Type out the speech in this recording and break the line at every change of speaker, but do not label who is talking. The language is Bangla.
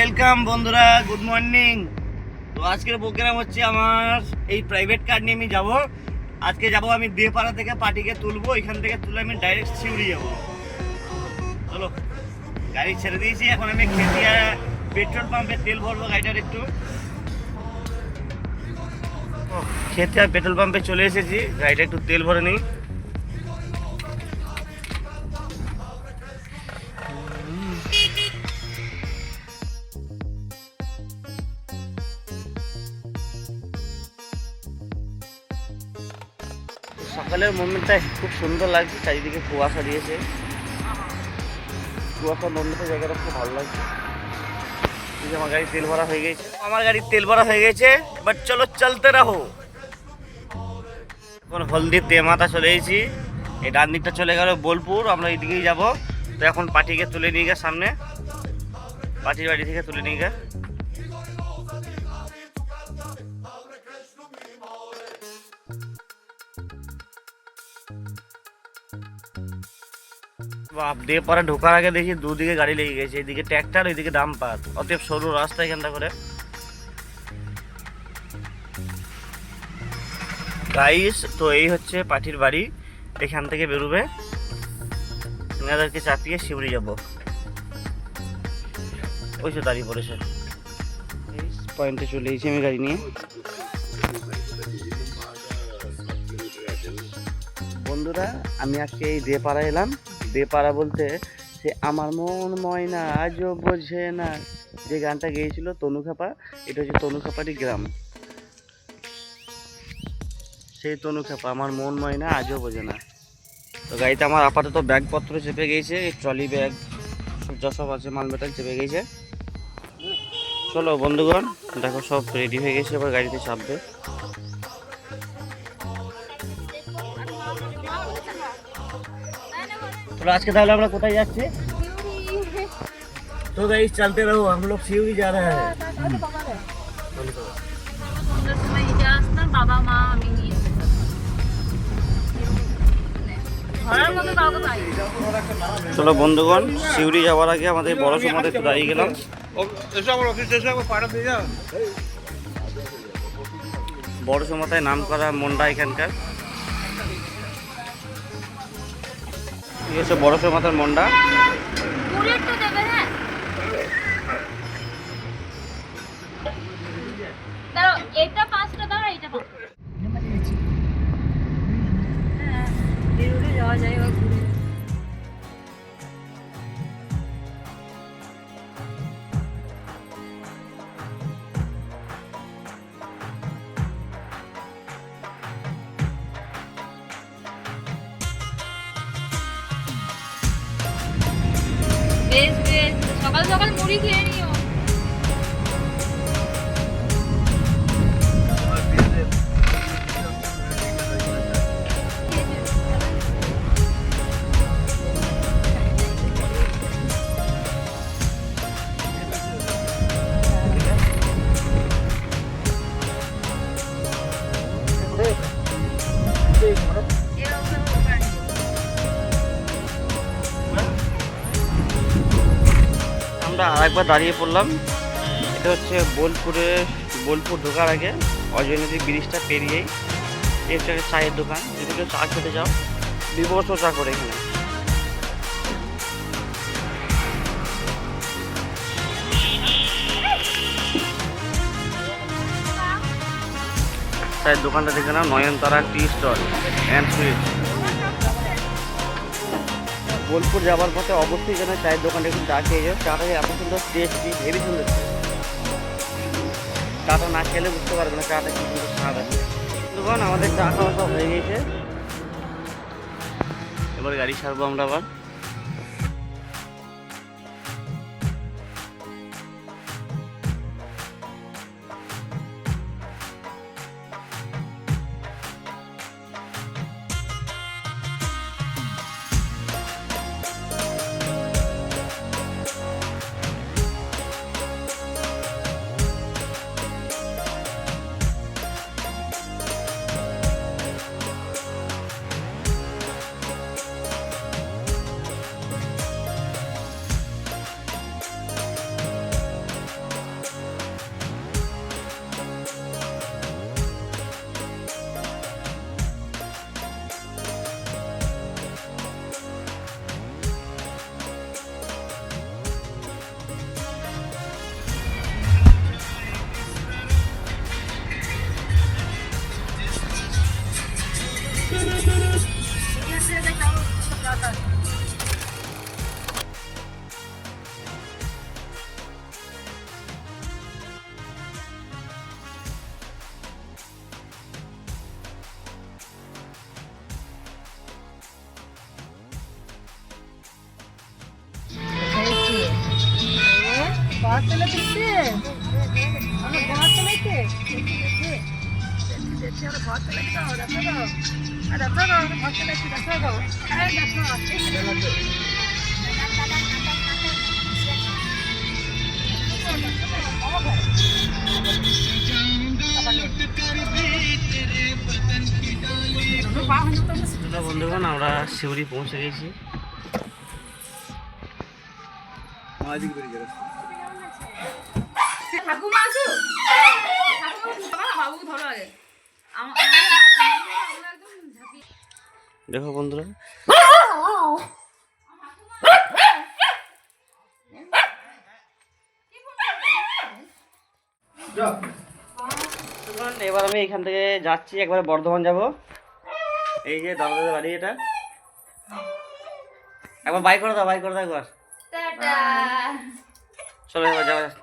ওয়েলকাম বন্ধুরা, গুড মর্নিং। তো আজকের প্রোগ্রাম হচ্ছে আমার এই প্রাইভেট কার নিয়ে আমি যাবো। আজকে যাব আমি দেপাড়া থেকে পাটিকে তুলবো, এখান থেকে তুলে আমি ডাইরেক্ট সিউড়ি যাবো। চলো, গাড়ি ছেড়ে দিয়েছি, এখন আমি খেতিয়া পেট্রোল পাম্পে তেল ভরবো গাড়িটার একটু। খেতিয়া পেট্রোল পাম্পে চলে এসেছি, গাড়িটা একটু তেল ভরে নিই। সকালের মোমেন্টটা খুব সুন্দর লাগছে, চারিদিকে কুয়াশা দিয়েছে, কুয়াশার মোমেন্টে জায়গাটা খুব ভালো লাগছে। আমার গাড়ি তেল ভরা হয়ে গেছে, এবার চলো চলতে রাহো। এখন হলদির তেমাতা চলে এসেছি, এই ডান দিকটা চলে গেল বোলপুর, আমরা এইদিকেই যাবো। তো এখন পাটিকে তুলে নিয়ে গে, সামনে পাটির বাড়ি থেকে তুলে নিয়ে গে। দেপাড়া ঢোকার আগে দেখি দুদিকে গাড়ি লেগে গেছে, এদিকে ট্র্যাক্টর, এদিকে ডাম্পার, অতএব সরু রাস্তা এখানটা করে। গাইস, তো এই হচ্ছে পাটির বাড়ি, এখান থেকে বেরোবে, এনাদেরকে চাপিয়ে শিউড়ি যাব। ওই তো দাঁড়িয়ে পড়েছে, পয়েন্টে চলে এসেছি আমি গাড়ি নিয়ে। বন্ধুরা, আমি আজকে এই দেপাড়া এলাম। দেপাড়া বলতে সে আমার মন ময়না আজও বোঝে না, যে গানটা গেয়েছিল তনুখাপা, এটা হচ্ছে তনুখাপারই গ্রাম। সেই তনুখাপা আমার মন ময়না আজও বোঝে না। তো গাড়িতে আমার আপাতত ব্যাগপত্র চেপে গিয়েছে, ট্রলি ব্যাগ যসব আছে, মাল মেটাল চেপে গিয়েছে। চলো বন্ধুগণ, দেখো সব রেডি হয়ে গেছে, এবার গাড়িতে চাপবে। तो आज के ताले আমরা কোথায় যাচ্ছি? तो गाइस चलते रहो, हम लोग सिवड़ी जा रहे हैं। চলো বন্ধুগণ, সিউড়ি যাওয়ার আগে আমাদের বড় সমাধে একটু দাঁড়িয়ে গেলাম। বড় সমাধায় নাম করা মন্ডা এখানকার, ঠিক আছে, বড় সমাধার মন্ডা।
বেশ বেশ, সকাল সকাল মুড়ি খেয়ে নিও।
আমরা আরেকবার দাঁড়িয়ে পড়লাম। এটা হচ্ছে বোলপুর ঢোকার আগে অজয় নদী ব্রিজটা পেরিয়েই এই হচ্ছে একটা চায়ের দোকান। যদি কেউ চা খেতে যাও, বিবর্ষ চা করে এখানে। চায়ের দোকানটা দেখে নাও, Nayantara tea stall and sweet. Bolpur যাওয়ার পথে অবশ্যই যেন চায়ের দোকানটা একটু চা খেয়ে যাও, চাটা এত সুন্দর টেস্টি, হেভি সুন্দর। চাটা না খেলে বুঝতে পারবে না চাটা কি সুন্দর স্বাদ আছে। দোকান আমাদের চা খাওয়া সব হয়ে গিয়েছে, এবার গাড়ি ছাড়বো আমরা আবার। বন্ধুগণ আমরা শিউরি পৌঁছে গেছি।
ঠাকুমা আছো? বাবু ধরো আগে।
দেখো বন্ধুরা, এবার আমি এখান থেকে যাচ্ছি, একবারে বর্ধমান যাব। এই যে দাদাদের বাড়ি, এটা একবার বাই করে দাও একবার।
টাটা।
চলো এবার যাওয়া যাক।